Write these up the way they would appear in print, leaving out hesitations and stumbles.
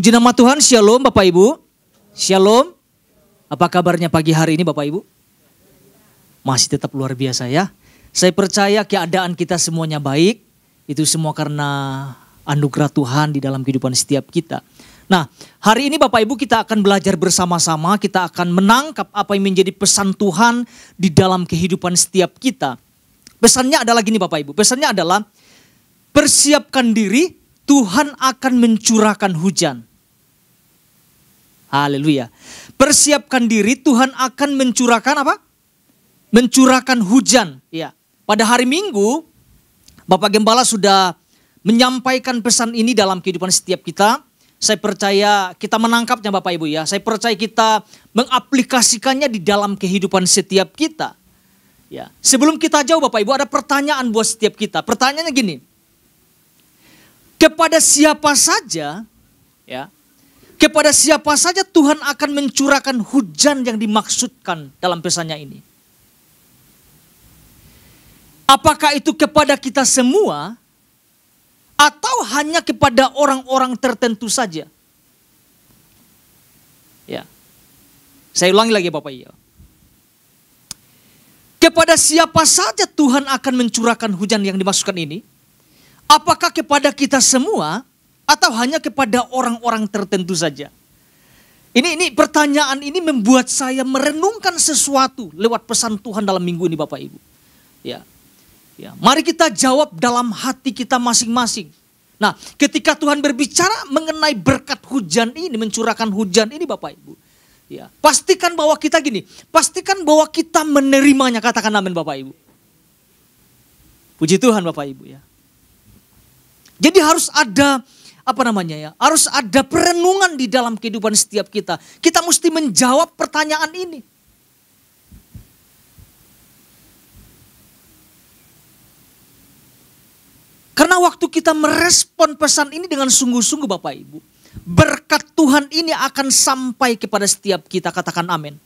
Puji nama Tuhan, Shalom Bapak Ibu. Shalom. Apa kabarnya pagi hari ini Bapak Ibu? Masih tetap luar biasa ya. Saya percaya keadaan kita semuanya baik. Itu semua karena anugerah Tuhan di dalam kehidupan setiap kita. Nah, hari ini Bapak Ibu kita akan belajar bersama-sama. Kita akan menangkap apa yang menjadi pesan Tuhan di dalam kehidupan setiap kita. Pesannya adalah gini Bapak Ibu. Pesannya adalah persiapkan diri, Tuhan akan mencurahkan hujan. Haleluya. Persiapkan diri, Tuhan akan mencurahkan apa? Mencurahkan hujan. Ya. Pada hari Minggu, Bapak Gembala sudah menyampaikan pesan ini dalam kehidupan setiap kita. Saya percaya kita menangkapnya Bapak Ibu ya. Saya percaya kita mengaplikasikannya di dalam kehidupan setiap kita. Ya. Sebelum kita jauh Bapak Ibu, ada pertanyaan buat setiap kita. Pertanyaannya gini. Kepada siapa saja, ya, kepada siapa saja Tuhan akan mencurahkan hujan yang dimaksudkan dalam pesannya ini? Apakah itu kepada kita semua atau hanya kepada orang-orang tertentu saja? Ya, saya ulangi lagi Bapak Ibu. Kepada siapa saja Tuhan akan mencurahkan hujan yang dimaksudkan ini? Apakah kepada kita semua atau hanya kepada orang-orang tertentu saja? Ini pertanyaan ini membuat saya merenungkan sesuatu lewat pesan Tuhan dalam minggu ini Bapak Ibu. Ya. Ya, mari kita jawab dalam hati kita masing-masing. Nah, ketika Tuhan berbicara mengenai berkat hujan ini, mencurahkan hujan ini Bapak Ibu. Ya, pastikan bahwa kita pastikan bahwa kita menerimanya, katakan amin Bapak Ibu. Puji Tuhan Bapak Ibu ya. Jadi harus ada harus ada perenungan di dalam kehidupan setiap kita. Kita mesti menjawab pertanyaan ini. Karena waktu kita merespon pesan ini dengan sungguh-sungguh Bapak Ibu, berkat Tuhan ini akan sampai kepada setiap kita, katakan amin.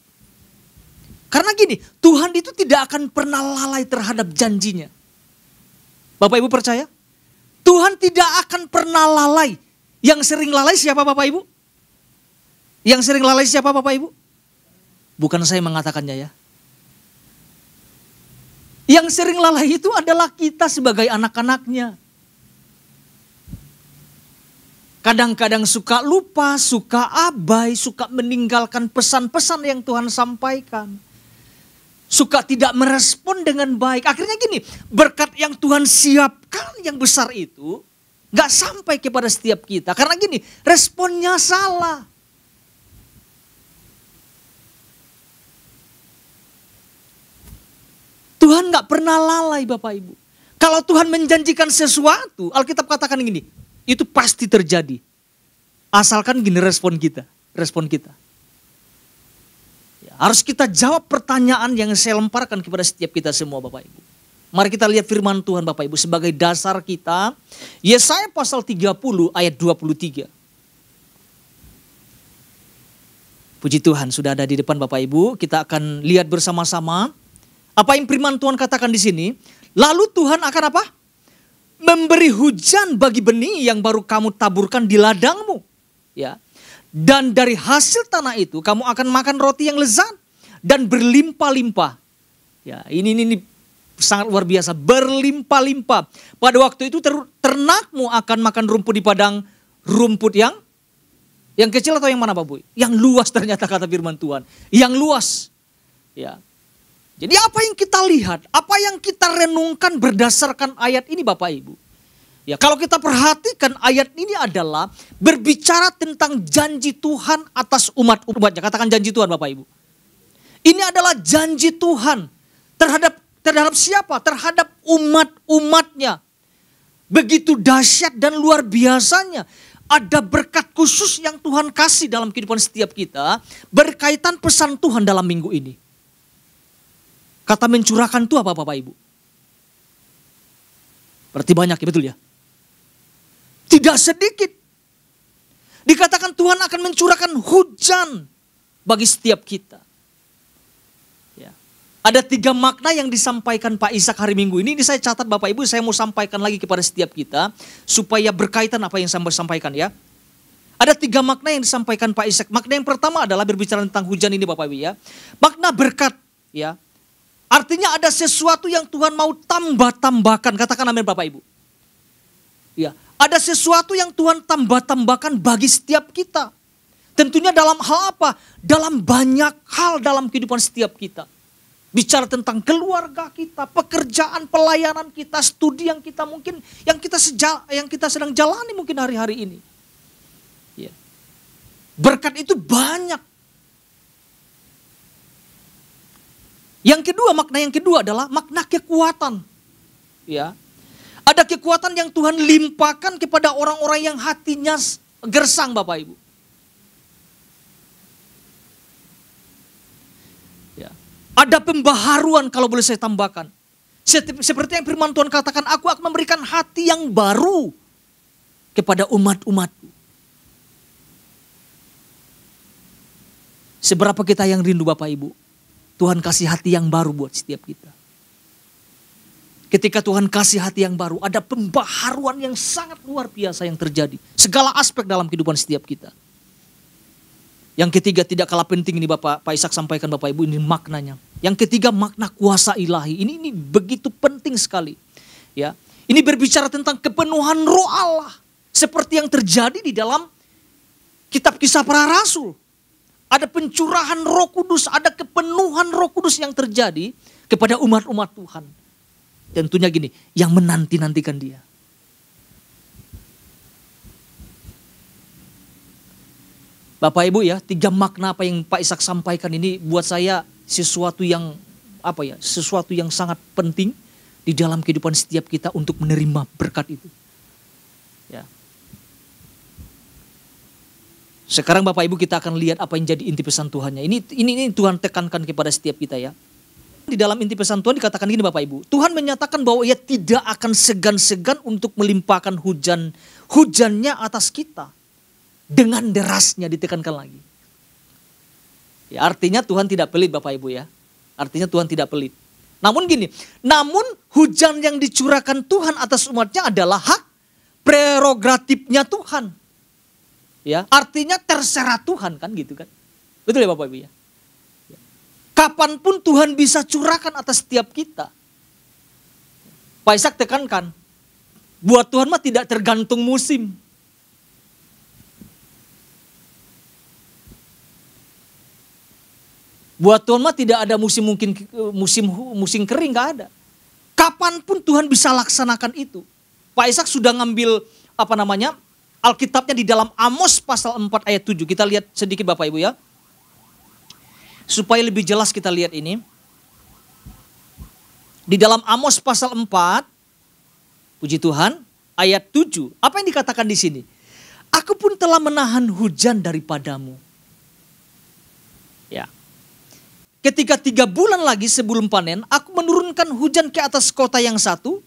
Karena gini, Tuhan itu tidak akan pernah lalai terhadap janjinya. Bapak Ibu percaya? Tuhan tidak akan pernah lalai. Yang sering lalai siapa Bapak Ibu? Yang sering lalai siapa Bapak Ibu? Bukan saya mengatakannya ya. Yang sering lalai itu adalah kita sebagai anak-anaknya. Kadang-kadang suka lupa, suka abai, suka meninggalkan pesan-pesan yang Tuhan sampaikan. Suka tidak merespon dengan baik. Akhirnya gini, berkat yang Tuhan siapkan yang besar itu gak sampai kepada setiap kita. Karena gini, responnya salah. Tuhan gak pernah lalai Bapak Ibu. Kalau Tuhan menjanjikan sesuatu, Alkitab katakan gini, itu pasti terjadi. Asalkan gini respon kita. Harus kita jawab pertanyaan yang saya lemparkan kepada setiap kita semua Bapak Ibu. Mari kita lihat firman Tuhan Bapak Ibu sebagai dasar kita. Yesaya pasal 30 ayat 23. Puji Tuhan sudah ada di depan Bapak Ibu. Kita akan lihat bersama-sama. Apa yang firman Tuhan katakan di sini. Lalu Tuhan akan apa? Memberi hujan bagi benih yang baru kamu taburkan di ladangmu. Ya. Dan dari hasil tanah itu kamu akan makan roti yang lezat dan berlimpah-limpah. Ya, ini sangat luar biasa, berlimpah-limpah. Pada waktu itu ternakmu akan makan rumput di padang rumput yang kecil atau yang mana Bapak Ibu? Yang luas ternyata kata firman Tuhan. Yang luas. Ya. Jadi apa yang kita lihat, apa yang kita renungkan berdasarkan ayat ini Bapak Ibu? Ya, kalau kita perhatikan ayat ini adalah berbicara tentang janji Tuhan atas umat-umatnya. Katakan janji Tuhan Bapak Ibu. Ini adalah janji Tuhan terhadap siapa? Terhadap umat-umatnya. Begitu dahsyat dan luar biasanya. Ada berkat khusus yang Tuhan kasih dalam kehidupan setiap kita. Berkaitan pesan Tuhan dalam minggu ini. Kata mencurahkan itu apa Bapak Ibu? Berarti banyak ya, betul ya? Tidak sedikit. Dikatakan Tuhan akan mencurahkan hujan bagi setiap kita. Ya. Ada 3 makna yang disampaikan Pak Ishak hari Minggu ini. Ini saya catat Bapak Ibu, saya mau sampaikan lagi kepada setiap kita. Supaya berkaitan apa yang saya sampaikan ya. Ada 3 makna yang disampaikan Pak Ishak. Makna yang pertama adalah berbicara tentang hujan ini Bapak Ibu ya. Makna berkat ya. Artinya ada sesuatu yang Tuhan mau tambah-tambahkan. Katakan amin Bapak Ibu. Ya, ada sesuatu yang Tuhan tambah-tambahkan bagi setiap kita. Tentunya dalam hal apa? Dalam banyak hal dalam kehidupan setiap kita. Bicara tentang keluarga kita, pekerjaan, pelayanan kita, studi yang kita mungkin yang kita sedang jalani mungkin hari-hari ini. Ya. Berkat itu banyak. Makna yang kedua adalah makna kekuatan. Ya. Ada kekuatan yang Tuhan limpahkan kepada orang-orang yang hatinya gersang Bapak Ibu. Ada pembaharuan kalau boleh saya tambahkan. Seperti yang firman Tuhan katakan, aku akan memberikan hati yang baru kepada umat-umatku. Seberapa kita yang rindu Bapak Ibu, Tuhan kasih hati yang baru buat setiap kita. Ketika Tuhan kasih hati yang baru, ada pembaharuan yang sangat luar biasa yang terjadi. Segala aspek dalam kehidupan setiap kita. Yang ketiga tidak kalah penting ini Pak Ishak sampaikan Bapak Ibu, ini maknanya. Yang ketiga makna kuasa ilahi. Ini begitu penting sekali. Ya, ini berbicara tentang kepenuhan Roh Allah. Seperti yang terjadi di dalam kitab Kisah Para Rasul. Ada pencurahan Roh Kudus, ada kepenuhan Roh Kudus yang terjadi kepada umat-umat Tuhan. Tentunya gini, yang menanti-nantikan Dia. Bapak Ibu ya, 3 makna apa yang Pak Ishak sampaikan ini buat saya sesuatu yang sangat penting di dalam kehidupan setiap kita untuk menerima berkat itu. Ya. Sekarang Bapak Ibu kita akan lihat apa yang jadi inti pesan Tuhannya. Ini Tuhan tekankan kepada setiap kita ya. Di dalam inti pesan Tuhan dikatakan gini Bapak Ibu. Tuhan menyatakan bahwa Ia tidak akan segan-segan untuk melimpahkan hujannya atas kita. Dengan derasnya ditekankan lagi. Ya, artinya Tuhan tidak pelit Bapak Ibu ya. Artinya Tuhan tidak pelit. Namun gini, hujan yang dicurahkan Tuhan atas umatnya adalah hak prerogatifnya Tuhan. Ya, artinya terserah Tuhan kan gitu kan. Betul ya Bapak Ibu ya. Kapanpun Tuhan bisa curahkan atas setiap kita. Pak Ishak tekankan, buat Tuhan mah tidak tergantung musim. Buat Tuhan mah tidak ada musim kering, gak ada. Kapanpun Tuhan bisa laksanakan itu. Pak Ishak sudah ngambil Alkitabnya di dalam Amos pasal 4 ayat 7. Kita lihat sedikit Bapak Ibu ya. Supaya lebih jelas kita lihat ini. Di dalam Amos pasal 4, puji Tuhan, ayat 7. Apa yang dikatakan di sini? Aku pun telah menahan hujan daripadamu. Ya. Ketika 3 bulan lagi sebelum panen, aku menurunkan hujan ke atas kota yang satu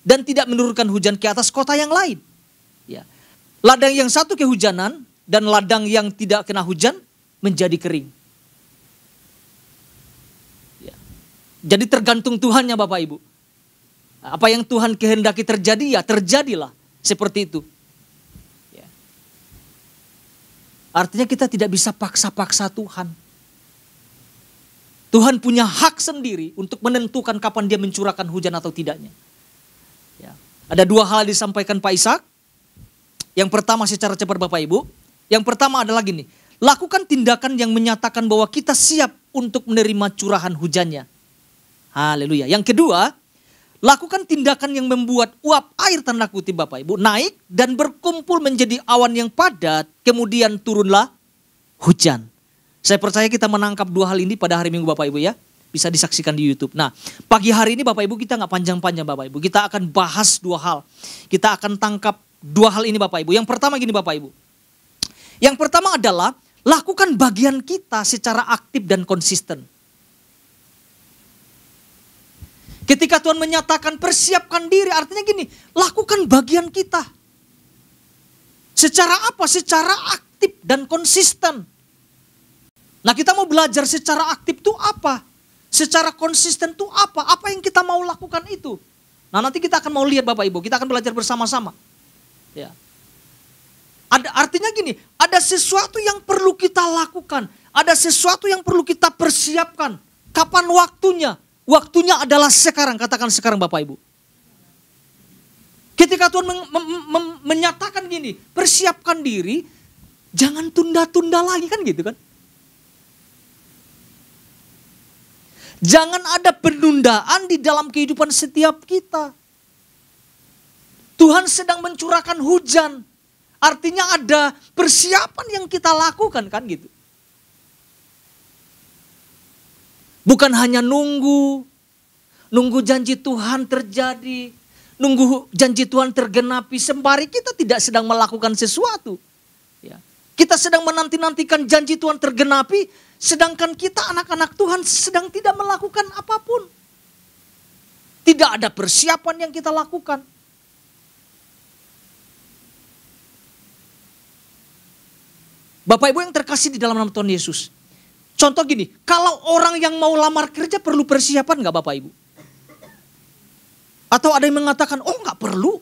dan tidak menurunkan hujan ke atas kota yang lain. Ya. Ladang yang satu kehujanan dan ladang yang tidak kena hujan menjadi kering. Ya. Jadi tergantung Tuhannya Bapak Ibu. Apa yang Tuhan kehendaki terjadi ya terjadilah seperti itu. Ya. Artinya kita tidak bisa paksa-paksa Tuhan. Tuhan punya hak sendiri untuk menentukan kapan Dia mencurahkan hujan atau tidaknya. Ya. Ada 2 hal disampaikan Pak Ishak. Yang pertama secara cepat Bapak Ibu. Yang pertama adalah gini. Lakukan tindakan yang menyatakan bahwa kita siap untuk menerima curahan hujannya. Haleluya. Yang kedua, lakukan tindakan yang membuat uap air tanda kutip Bapak Ibu naik dan berkumpul menjadi awan yang padat. Kemudian turunlah hujan. Saya percaya kita menangkap 2 hal ini pada hari Minggu Bapak Ibu ya. Bisa disaksikan di YouTube. Nah, pagi hari ini Bapak Ibu kita gak panjang-panjang Bapak Ibu. Kita akan bahas 2 hal. Kita akan tangkap 2 hal ini Bapak Ibu. Yang pertama gini Bapak Ibu. Yang pertama adalah lakukan bagian kita secara aktif dan konsisten. Ketika Tuhan menyatakan persiapkan diri, artinya gini, lakukan bagian kita. Secara apa? Secara aktif dan konsisten. Nah kita mau belajar secara aktif itu apa? Secara konsisten itu apa? Apa yang kita mau lakukan itu? Nah nanti kita akan mau lihat Bapak Ibu, kita akan belajar bersama-sama. Ya. Artinya gini, ada sesuatu yang perlu kita lakukan. Ada sesuatu yang perlu kita persiapkan. Kapan waktunya? Waktunya adalah sekarang. Katakan sekarang Bapak Ibu. Ketika Tuhan menyatakan gini, persiapkan diri, jangan tunda-tunda lagi, kan gitu kan. Jangan ada penundaan di dalam kehidupan setiap kita. Tuhan sedang mencurahkan hujan. Artinya ada persiapan yang kita lakukan, kan gitu. Bukan hanya nunggu janji Tuhan terjadi, nunggu janji Tuhan tergenapi, sembari kita tidak sedang melakukan sesuatu. Ya. Kita sedang menanti-nantikan janji Tuhan tergenapi, sedangkan kita anak-anak Tuhan sedang tidak melakukan apapun. Tidak ada persiapan yang kita lakukan. Bapak Ibu yang terkasih di dalam nama Tuhan Yesus. Contoh gini, kalau orang yang mau lamar kerja perlu persiapan gak Bapak Ibu? Atau ada yang mengatakan, oh gak perlu.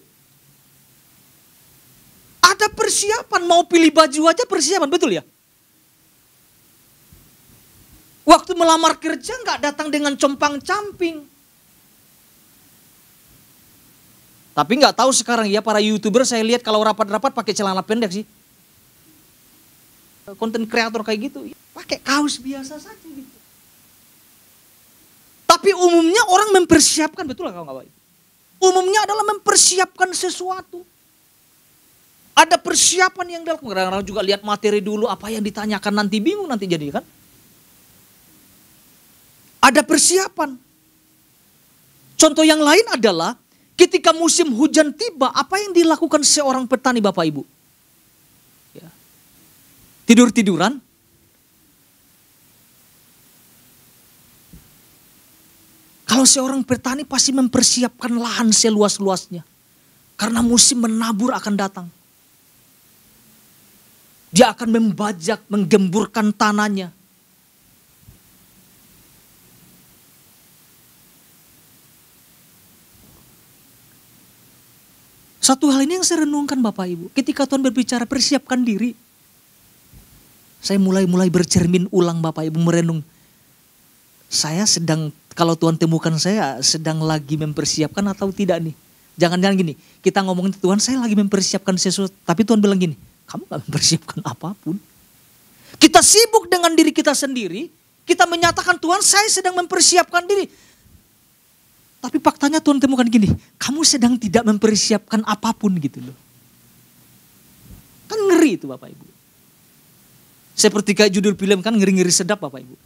Ada persiapan, mau pilih baju aja persiapan, betul ya? Waktu melamar kerja gak datang dengan compang-camping. Tapi gak tahu sekarang ya, para YouTuber saya lihat kalau rapat-rapat pakai celana pendek sih. Konten kreator kayak gitu, pakai kaos biasa saja gitu. Tapi umumnya orang mempersiapkan, betul lah kalau nggak baik. Umumnya adalah mempersiapkan sesuatu. Ada persiapan yang dilakukan. Kadang-kadang juga lihat materi dulu, apa yang ditanyakan nanti bingung nanti jadi kan. Ada persiapan. Contoh yang lain adalah ketika musim hujan tiba, apa yang dilakukan seorang petani Bapak Ibu? Tidur-tiduran? Kalau seorang petani pasti mempersiapkan lahan seluas-luasnya. Karena musim menabur akan datang. Dia akan membajak, menggemburkan tanahnya. Satu hal ini yang saya renungkan Bapak Ibu. Ketika Tuhan berbicara persiapkan diri. Saya mulai bercermin ulang Bapak Ibu, merenung. Saya sedang, kalau Tuhan temukan saya sedang lagi mempersiapkan atau tidak nih. Jangan-jangan gini, kita ngomongin Tuhan saya lagi mempersiapkan sesuatu. Tapi Tuhan bilang gini, kamu gak mempersiapkan apapun. Kita sibuk dengan diri kita sendiri. Kita menyatakan Tuhan saya sedang mempersiapkan diri. Tapi faktanya Tuhan temukan gini, kamu sedang tidak mempersiapkan apapun gitu loh. Kan ngeri itu Bapak Ibu. Seperti kayak judul film kan ngeri-ngeri sedap Bapak Ibu.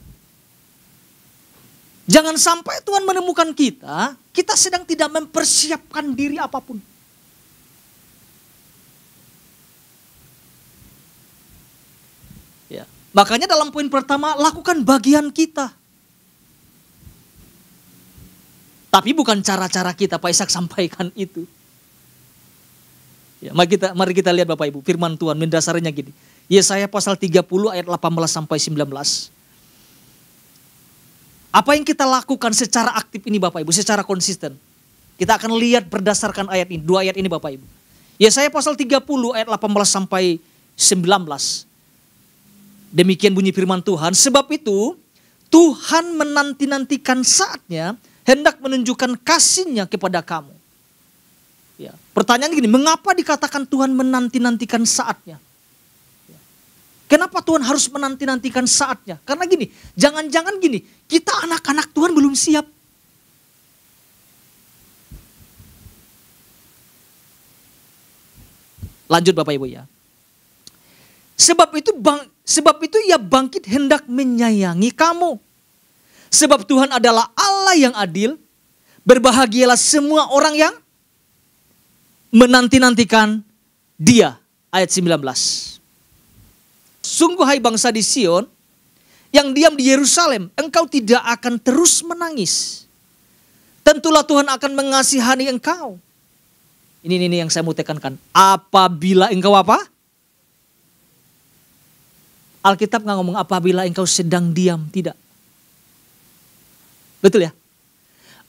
Jangan sampai Tuhan menemukan kita sedang tidak mempersiapkan diri apapun. Ya. Makanya dalam poin pertama, lakukan bagian kita. Tapi bukan cara-cara kita, Pak Ishak sampaikan itu. Ya, mari kita lihat Bapak Ibu, firman Tuhan mendasarinya gini. Yesaya pasal 30 ayat 18 sampai 19. Apa yang kita lakukan secara aktif ini Bapak Ibu, secara konsisten. Kita akan lihat berdasarkan ayat ini, dua ayat ini Bapak Ibu. Yesaya pasal 30 ayat 18 sampai 19. Demikian bunyi firman Tuhan, sebab itu Tuhan menanti-nantikan saatnya hendak menunjukkan kasih-Nya kepada kamu. Ya, pertanyaan gini, mengapa dikatakan Tuhan menanti-nantikan saatnya? Kenapa Tuhan harus menanti-nantikan saatnya? Karena gini, jangan-jangan gini, kita anak-anak Tuhan belum siap. Lanjut Bapak Ibu ya. Sebab itu ia bangkit hendak menyayangi kamu. Sebab Tuhan adalah Allah yang adil. Berbahagialah semua orang yang menanti-nantikan Dia. Ayat 19. Sungguh hai bangsa di Sion, yang diam di Yerusalem, engkau tidak akan terus menangis. Tentulah Tuhan akan mengasihani engkau. Ini yang saya mau tekankan. Apabila engkau apa? Alkitab nggak ngomong apabila engkau sedang diam, tidak. Betul ya?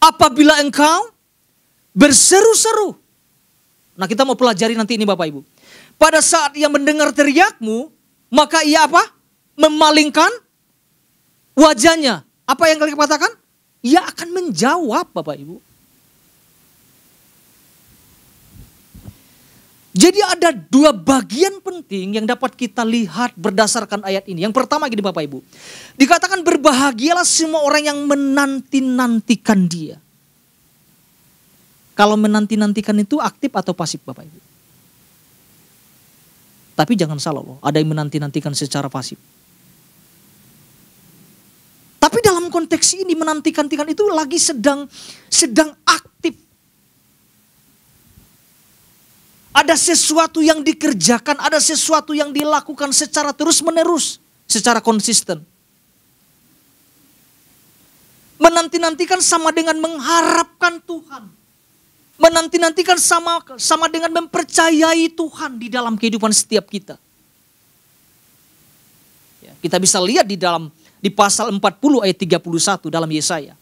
Apabila engkau berseru-seru. Nah kita mau pelajari nanti ini Bapak Ibu. Pada saat ia mendengar teriakmu, maka ia apa? Memalingkan wajahnya. Apa yang kalian katakan? Ia akan menjawab, Bapak Ibu. Jadi ada dua bagian penting yang dapat kita lihat berdasarkan ayat ini. Yang pertama gini Bapak Ibu. Dikatakan berbahagialah semua orang yang menanti-nantikan dia. Kalau menanti-nantikan itu aktif atau pasif Bapak Ibu? Tapi jangan salah loh, ada yang menanti-nantikan secara pasif. Tapi dalam konteks ini menanti-nantikan itu lagi sedang aktif. Ada sesuatu yang dikerjakan, ada sesuatu yang dilakukan secara terus-menerus, secara konsisten. Menanti-nantikan sama dengan mengharapkan Tuhan. Menanti-nantikan sama dengan mempercayai Tuhan di dalam kehidupan setiap kita. Ya, kita bisa lihat di pasal 40 ayat 31 dalam Yesaya.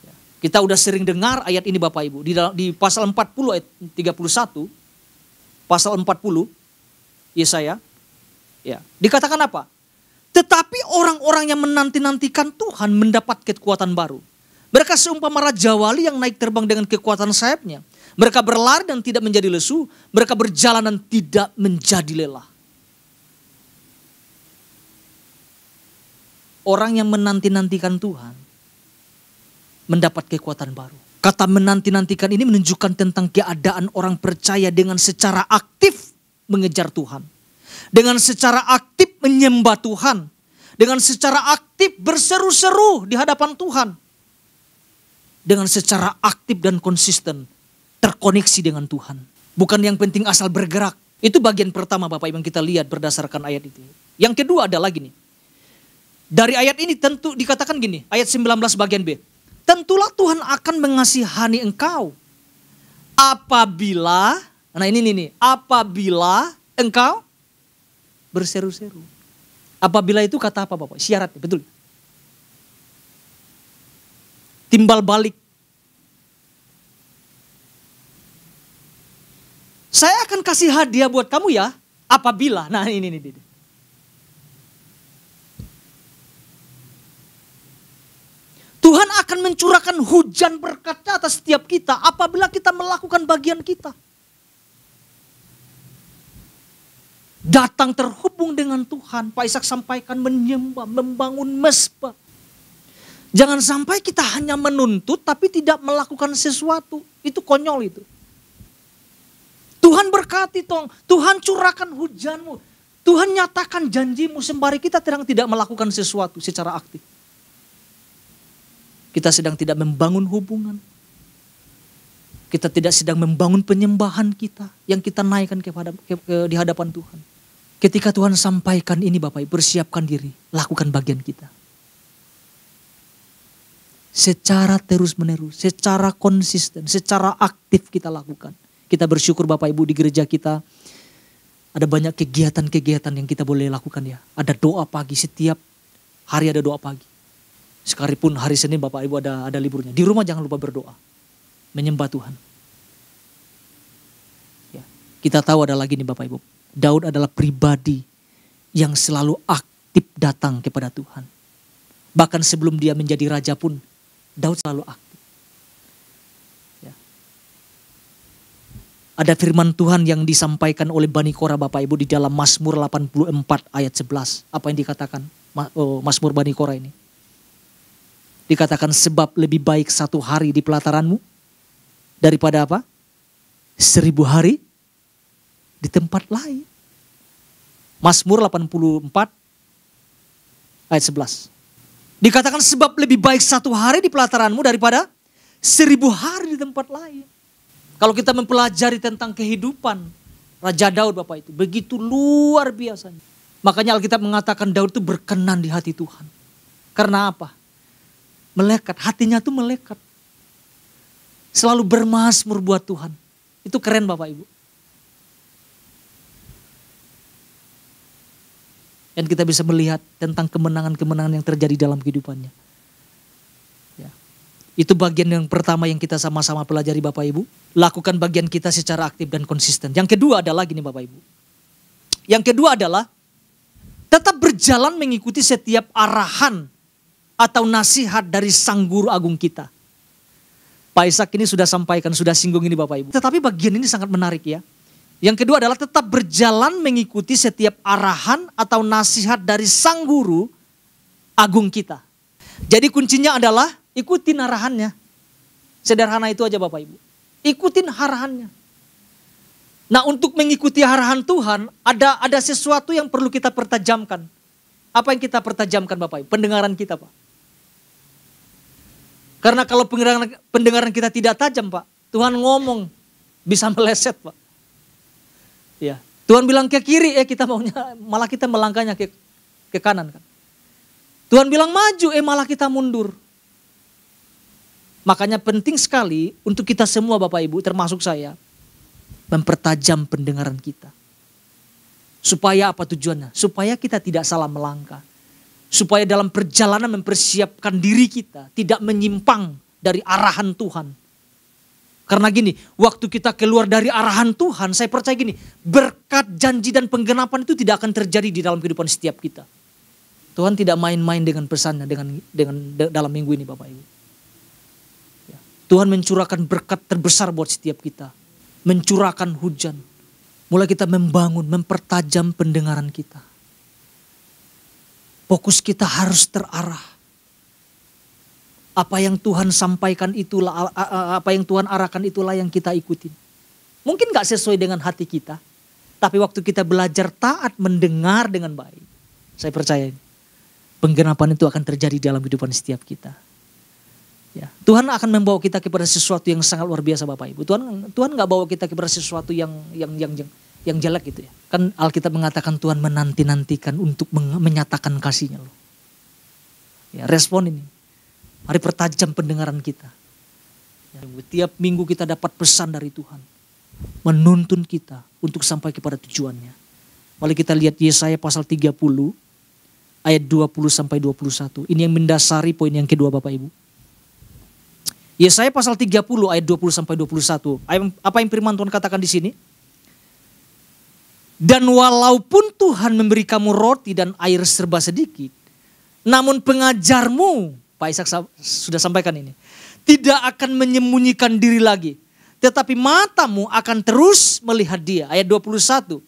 Ya, kita udah sering dengar ayat ini Bapak Ibu. Di pasal 40 ayat 31, pasal 40 Yesaya, ya, dikatakan apa? Tetapi orang-orang yang menanti-nantikan Tuhan mendapat kekuatan baru. Mereka seumpama raja wali yang naik terbang dengan kekuatan sayapnya. Mereka berlari dan tidak menjadi lesu. Mereka berjalan dan tidak menjadi lelah. Orang yang menanti-nantikan Tuhan mendapat kekuatan baru. Kata menanti-nantikan ini menunjukkan tentang keadaan orang percaya dengan secara aktif mengejar Tuhan. Dengan secara aktif menyembah Tuhan. Dengan secara aktif berseru-seru di hadapan Tuhan. Dengan secara aktif dan konsisten terkoneksi dengan Tuhan. Bukan yang penting asal bergerak. Itu bagian pertama Bapak Ibu yang kita lihat berdasarkan ayat itu. Yang kedua adalah gini. Dari ayat ini tentu dikatakan gini, ayat 19 bagian B. Tentulah Tuhan akan mengasihani engkau. Apabila, nah ini, apabila engkau berseru-seru. Apabila itu kata apa Bapak? Syarat, betul. Timbal balik. Saya akan kasih hadiah buat kamu ya. Apabila. Nah ini. Tuhan akan mencurahkan hujan berkat-Nya atas setiap kita. Apabila kita melakukan bagian kita. Datang terhubung dengan Tuhan. Pak Ishak sampaikan menyembah, membangun mezbah. Jangan sampai kita hanya menuntut tapi tidak melakukan sesuatu. Itu konyol itu. Tuhan berkati tong. Tuhan curahkan hujanmu. Tuhan nyatakan janjimu sembari kita tidak melakukan sesuatu secara aktif. Kita sedang tidak membangun hubungan. Kita tidak sedang membangun penyembahan kita. Yang kita naikkan di hadapan Tuhan. Ketika Tuhan sampaikan ini Bapak Ibu, persiapkan diri. Lakukan bagian kita. Secara terus-menerus, secara konsisten, secara aktif kita lakukan. Kita bersyukur Bapak Ibu di gereja kita. Ada banyak kegiatan-kegiatan yang kita boleh lakukan ya. Ada doa pagi, setiap hari ada doa pagi. Sekalipun hari Senin Bapak Ibu ada liburnya. Di rumah jangan lupa berdoa. Menyembah Tuhan. Ya, kita tahu ada lagi nih Bapak Ibu. Daud adalah pribadi yang selalu aktif datang kepada Tuhan. Bahkan sebelum dia menjadi raja pun, Daud selalu aktif. Ya. Ada firman Tuhan yang disampaikan oleh Bani Korah Bapak Ibu di dalam Mazmur 84 ayat 11. Apa yang dikatakan Mazmur Bani Korah ini? Dikatakan sebab lebih baik 1 hari di pelataranmu daripada apa? 1000 hari di tempat lain. Mazmur 84 ayat 11. Dikatakan sebab lebih baik 1 hari di pelataranmu daripada 1000 hari di tempat lain. Kalau kita mempelajari tentang kehidupan Raja Daud Bapak itu, begitu luar biasanya. Makanya Alkitab mengatakan Daud itu berkenan di hati Tuhan. Karena apa? Melekat, hatinya tuh melekat. Selalu bermazmur buat Tuhan. Itu keren Bapak Ibu. Dan kita bisa melihat tentang kemenangan-kemenangan yang terjadi dalam kehidupannya. Ya. Itu bagian yang pertama yang kita sama-sama pelajari Bapak Ibu. Lakukan bagian kita secara aktif dan konsisten. Yang kedua adalah gini Bapak Ibu. Yang kedua adalah tetap berjalan mengikuti setiap arahan atau nasihat dari Sang Guru Agung kita. Pak Ishak ini sudah sampaikan, sudah singgung ini Bapak Ibu. Tetapi bagian ini sangat menarik ya. Yang kedua adalah tetap berjalan mengikuti setiap arahan atau nasihat dari Sang Guru Agung kita. Jadi kuncinya adalah ikutin arahannya. Sederhana itu aja Bapak Ibu. Ikutin arahannya. Nah, untuk mengikuti arahan Tuhan, ada sesuatu yang perlu kita pertajamkan. Apa yang kita pertajamkan Bapak Ibu? Pendengaran kita Pak. Karena kalau pendengaran kita tidak tajam Pak, Tuhan ngomong bisa meleset Pak. Ya, Tuhan bilang ke kiri, kita maunya malah kita melangkahnya ke kanan kan. Tuhan bilang maju, malah kita mundur. Makanya penting sekali untuk kita semua Bapak Ibu, termasuk saya, mempertajam pendengaran kita. Supaya apa tujuannya? Supaya kita tidak salah melangkah. Supaya dalam perjalanan mempersiapkan diri kita tidak menyimpang dari arahan Tuhan. Karena gini, waktu kita keluar dari arahan Tuhan, saya percaya gini, berkat, janji dan penggenapan itu tidak akan terjadi di dalam kehidupan setiap kita. Tuhan tidak main-main dengan pesannya dengan dalam minggu ini Bapak Ibu. Tuhan mencurahkan berkat terbesar buat setiap kita. Mencurahkan hujan. Mulai kita membangun, mempertajam pendengaran kita. Fokus kita harus terarah. Apa yang Tuhan sampaikan itulah, apa yang Tuhan arahkan itulah yang kita ikutin. Mungkin gak sesuai dengan hati kita. Tapi waktu kita belajar taat mendengar dengan baik. Saya percaya penggenapan itu akan terjadi dalam kehidupan setiap kita. Ya, Tuhan akan membawa kita kepada sesuatu yang sangat luar biasa Bapak Ibu. Tuhan nggak bawa kita kepada sesuatu yang jelek gitu ya. Kan Alkitab mengatakan Tuhan menanti-nantikan untuk menyatakan kasih-Nya loh. Ya, respon ini. Mari pertajam pendengaran kita. Ya, tiap minggu kita dapat pesan dari Tuhan. Menuntun kita untuk sampai kepada tujuannya. Mari kita lihat Yesaya pasal 30 ayat 20 sampai 21. Ini yang mendasari poin yang kedua Bapak Ibu. Yesaya pasal 30 ayat 20 sampai 21. Apa yang firman Tuhan katakan di sini? Dan walaupun Tuhan memberi kamu roti dan air serba sedikit, namun pengajarmu, Pak Ishak sudah sampaikan ini, tidak akan menyembunyikan diri lagi, tetapi matamu akan terus melihat Dia. Ayat 21.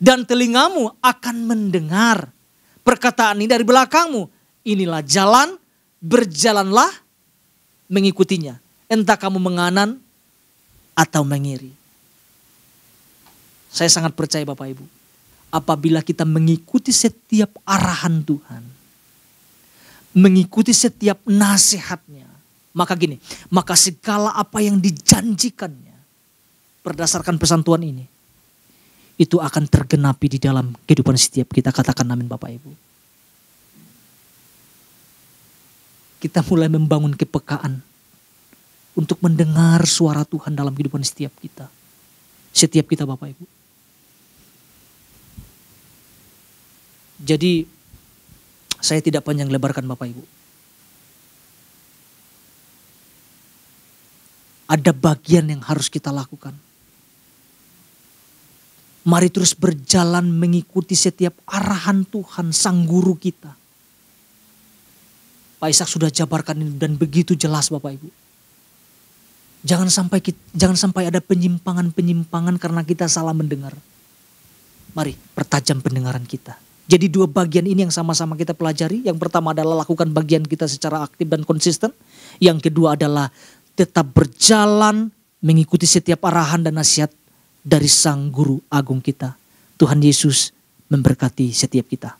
Dan telingamu akan mendengar perkataan ini dari belakangmu. Inilah jalan, berjalanlah mengikutinya. Entah kamu menganan atau mengiri. Saya sangat percaya Bapak Ibu. Apabila kita mengikuti setiap arahan Tuhan. Mengikuti setiap nasihatnya. Maka segala apa yang dijanjikannya. Berdasarkan pesan Tuhan ini. Itu akan tergenapi di dalam kehidupan setiap kita. Katakan amin Bapak Ibu. Kita mulai membangun kepekaan untuk mendengar suara Tuhan dalam kehidupan setiap kita. Setiap kita Bapak Ibu. Jadi saya tidak panjang lebarkan Bapak Ibu. Ada bagian yang harus kita lakukan. Mari terus berjalan mengikuti setiap arahan Tuhan Sang Guru kita. Pak Ishak sudah jabarkan ini dan begitu jelas Bapak Ibu. Jangan sampai ada penyimpangan-penyimpangan karena kita salah mendengar. Mari pertajam pendengaran kita. Jadi dua bagian ini yang sama-sama kita pelajari. Yang pertama adalah lakukan bagian kita secara aktif dan konsisten. Yang kedua adalah tetap berjalan mengikuti setiap arahan dan nasihat dari Sang Guru Agung kita. Tuhan Yesus memberkati setiap kita.